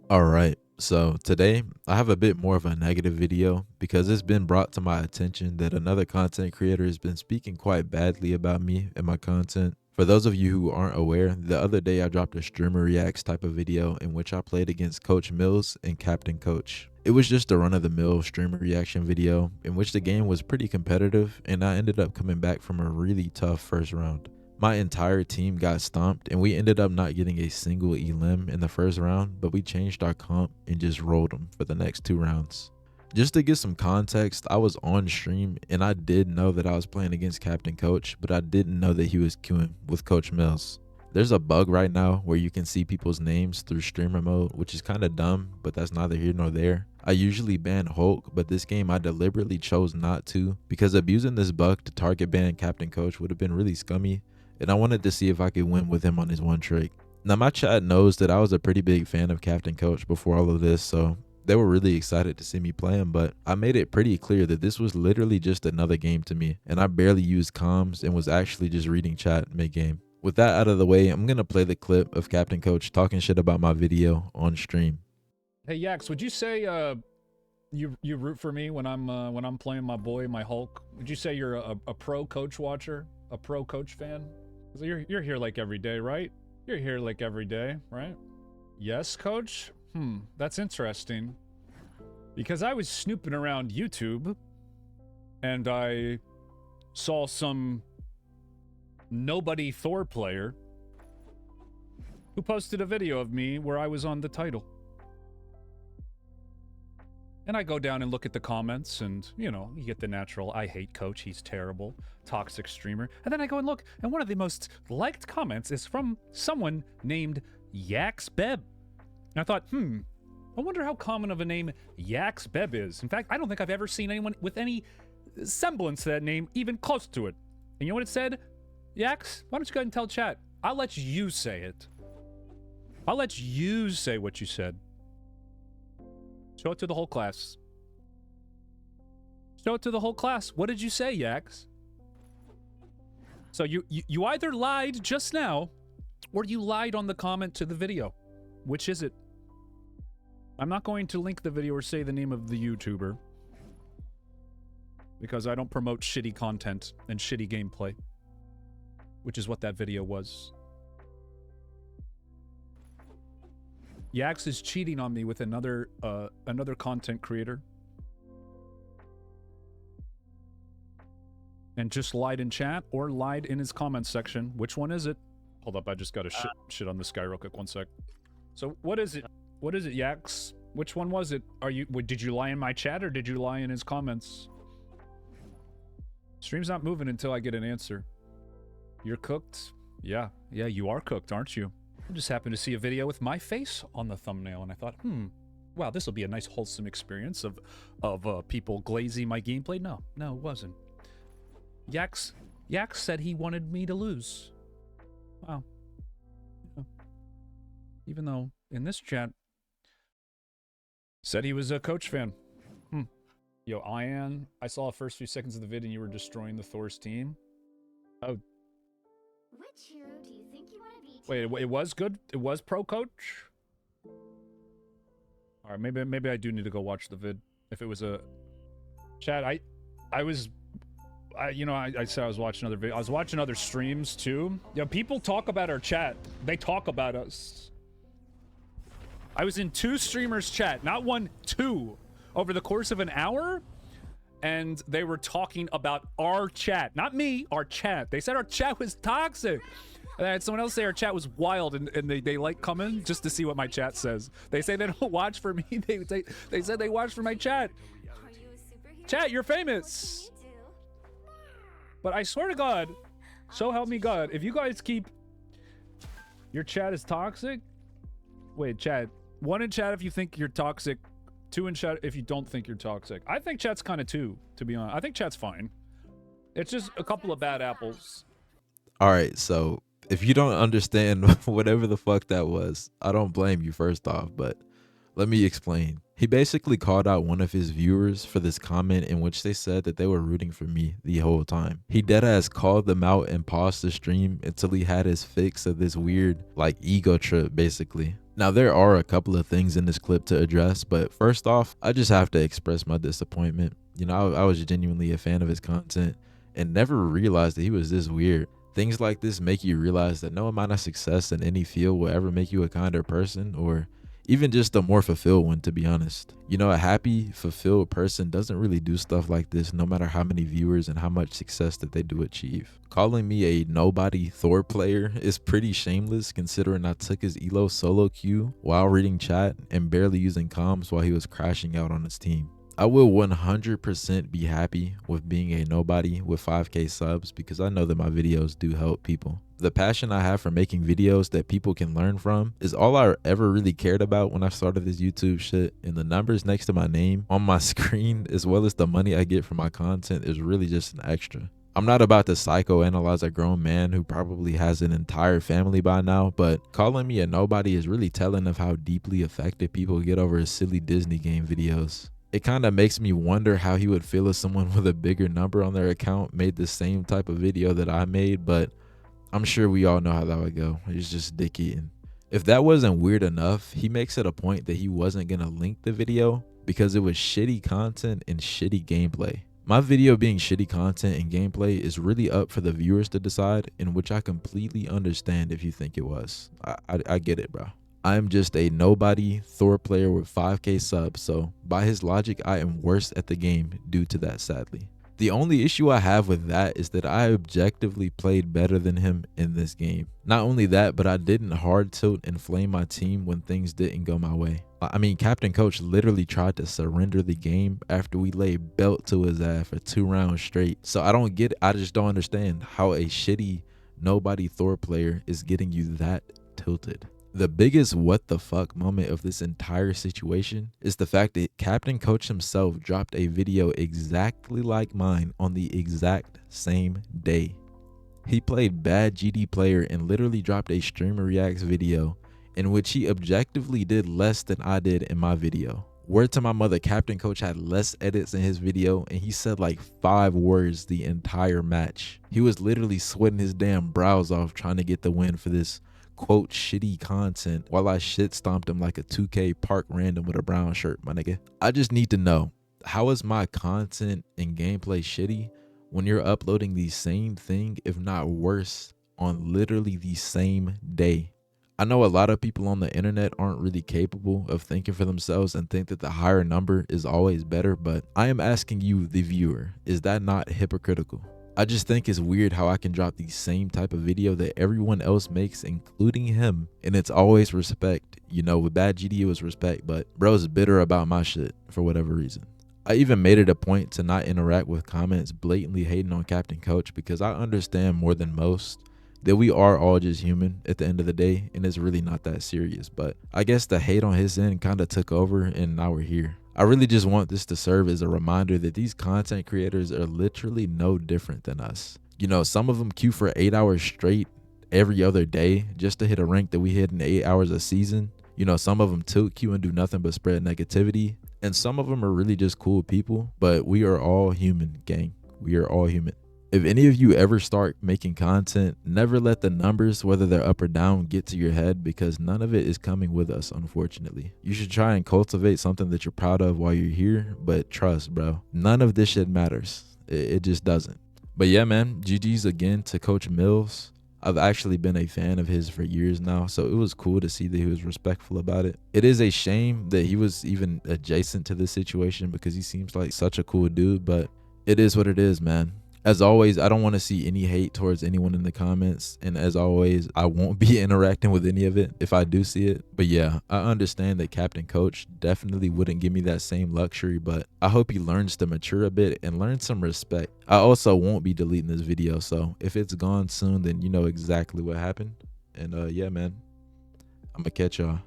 All right. So today I have a bit more of a negative video because it's been brought to my attention that another content creator has been speaking quite badly about me and my content. For those of you who aren't aware, the other day I dropped a streamer reacts type of video in which I played against Coach Mills and Captain Coach. It was just a run of the mill streamer reaction video in which the game was pretty competitive and I ended up coming back from a really tough first round. My entire team got stomped and we ended up not getting a single elim in the first round, but we changed our comp and just rolled them for the next 2 rounds. Just to get some context, I was on stream and I did know that I was playing against Captain Coach, but I didn't know that he was queuing with Coach Mills. There's a bug right now where you can see people's names through streamer mode, which is kind of dumb, but that's neither here nor there. I usually ban Hulk, but this game I deliberately chose not to because abusing this bug to target ban Captain Coach would have been really scummy, and I wanted to see if I could win with him on his one trick. Now my chat knows that I was a pretty big fan of Captain Coach before all of this, so they were really excited to see me play him, but I made it pretty clear that this was literally just another game to me, and I barely used comms and was actually just reading chat mid-game. With that out of the way, I'm gonna play the clip of Captain Coach talking shit about my video on stream. Hey Yax, would you say you root for me when I'm playing my boy, my Hulk? Would you say you're a pro coach watcher, a pro coach fan? 'Cause you're here like every day, right? You're here like every day, right? Yes, coach? That's interesting. Because I was snooping around YouTube and I saw some nobody Thor player who posted a video of me where I was on the title. And I go down and look at the comments and, you know, you get the natural, I hate coach, he's terrible, toxic streamer. And then I go and look, and one of the most liked comments is from someone named YaxBeb. And I thought, I wonder how common of a name YaxBeb is. In fact, I don't think I've ever seen anyone with any semblance to that name even close to it. And you know what it said? Yax, why don't you go ahead and tell chat? I'll let you say it. I'll let you say what you said. Show it to the whole class. Show it to the whole class. What did you say, Yax? So you either lied just now, or you lied on the comment to the video. Which is it? I'm not going to link the video or say the name of the YouTuber, because I don't promote shitty content and shitty gameplay, which is what that video was. Yax is cheating on me with another content creator. And just lied in chat or lied in his comments section. Which one is it? Hold up, I just gotta shit on this guy real quick, 1 sec. So what is it? What is it, Yax? Which one was it? Did you lie in my chat or did you lie in his comments? Stream's not moving until I get an answer. You're cooked? Yeah, you are cooked, aren't you? I just happened to see a video with my face on the thumbnail, and I thought, wow, this will be a nice wholesome experience of people glazing my gameplay. No, it wasn't. Yax said he wanted me to lose. Wow. Yeah. Even though in this chat said he was a coach fan. Yo, Ian, I saw the first few seconds of the vid and you were destroying the Thor's team. Oh. Which hero do you think you want to be? Wait, it was good? It was pro coach? Alright, maybe I do need to go watch the vid. If it was a... Chat, I said I was watching other videos. I was watching other streams too. Yeah, people talk about our chat. They talk about us. I was in 2 streamers' chat. Not 1, 2. Over the course of an hour. And they were talking about our chat. Not me, our chat. They said our chat was toxic. And I had someone else say our chat was wild, and they like come in just to see what my chat says. They say they don't watch for me. They said they watch for my chat. Are you a superhero? Chat, you're famous. But I swear to God, so help me God, if you guys keep... Your chat is toxic? Wait, chat. 1 in chat if you think you're toxic. 2 in chat if you don't think you're toxic. I think chat's kind of 2, to be honest. I think chat's fine. It's just a couple of bad apples. All right, so if you don't understand whatever the fuck that was, I don't blame you first off, but let me explain. He basically called out one of his viewers for this comment in which they said that they were rooting for me the whole time. He deadass called them out and paused the stream until he had his fix of this weird like ego trip basically. Now there are a couple of things in this clip to address, but first off, I just have to express my disappointment. You know, I was genuinely a fan of his content and never realized that he was this weird. Things like this make you realize that no amount of success in any field will ever make you a kinder person, or even just a more fulfilled one, to be honest. You know, a happy, fulfilled person doesn't really do stuff like this, no matter how many viewers and how much success that they do achieve. Calling me a nobody Thor player is pretty shameless, considering I took his elo solo queue while reading chat and barely using comms while he was crashing out on his team. I will 100% be happy with being a nobody with 5K subs because I know that my videos do help people. The passion I have for making videos that people can learn from is all I ever really cared about when I started this YouTube shit, and the numbers next to my name on my screen as well as the money I get from my content is really just an extra. I'm not about to psychoanalyze a grown man who probably has an entire family by now, but calling me a nobody is really telling of how deeply affected people get over silly Disney game videos. It kind of makes me wonder how he would feel if someone with a bigger number on their account made the same type of video that I made, but I'm sure we all know how that would go. It's just dick eating. If that wasn't weird enough, he makes it a point that he wasn't gonna link the video because it was shitty content and shitty gameplay. My video being shitty content and gameplay is really up for the viewers to decide, in which I completely understand if you think it was. I get it, bro. I am just a nobody Thor player with 5K subs, so by his logic, I am worse at the game due to that, sadly. The only issue I have with that is that I objectively played better than him in this game. Not only that, but I didn't hard tilt and flame my team when things didn't go my way. I mean, Captain Coach literally tried to surrender the game after we laid belt to his ass for 2 rounds straight. So I just don't understand how a shitty nobody Thor player is getting you that tilted. The biggest what the fuck moment of this entire situation is the fact that Captain Coach himself dropped a video exactly like mine on the exact same day. He played bad GD player and literally dropped a streamer reacts video in which he objectively did less than I did in my video. Word to my mother, Captain Coach had less edits in his video and he said like 5 words the entire match. He was literally sweating his damn brows off trying to get the win for this quote shitty content while I shit stomped him like a 2K park random with a brown shirt, my nigga. I just need to know, how is my content and gameplay shitty when you're uploading the same thing, if not worse, on literally the same day? I know a lot of people on the internet aren't really capable of thinking for themselves and think that the higher number is always better, but I am asking you, the viewer, is that not hypocritical? I just think it's weird how I can drop the same type of video that everyone else makes, including him, and it's always respect. You know, with bad GD it was respect, but bro's bitter about my shit for whatever reason. I even made it a point to not interact with comments blatantly hating on Captain Coach because I understand more than most that we are all just human at the end of the day, and it's really not that serious. But I guess the hate on his end kind of took over, and now we're here. I really just want this to serve as a reminder that these content creators are literally no different than us. You know, some of them queue for 8 hours straight every other day just to hit a rank that we hit in 8 hours a season. You know, some of them tilt queue and do nothing but spread negativity. And some of them are really just cool people, but we are all human, gang. We are all human. If any of you ever start making content, never let the numbers, whether they're up or down, get to your head, because none of it is coming with us, unfortunately. You should try and cultivate something that you're proud of while you're here, but trust, bro, none of this shit matters. It just doesn't. But yeah, man, GG's again to Coach Mills. I've actually been a fan of his for years now, so it was cool to see that he was respectful about it. It is a shame that he was even adjacent to this situation because he seems like such a cool dude, but it is what it is, man. As always, I don't want to see any hate towards anyone in the comments. And as always, I won't be interacting with any of it if I do see it. But yeah, I understand that Captain Coach definitely wouldn't give me that same luxury, but I hope he learns to mature a bit and learn some respect. I also won't be deleting this video, so if it's gone soon, then you know exactly what happened. And yeah, man, I'm gonna catch y'all.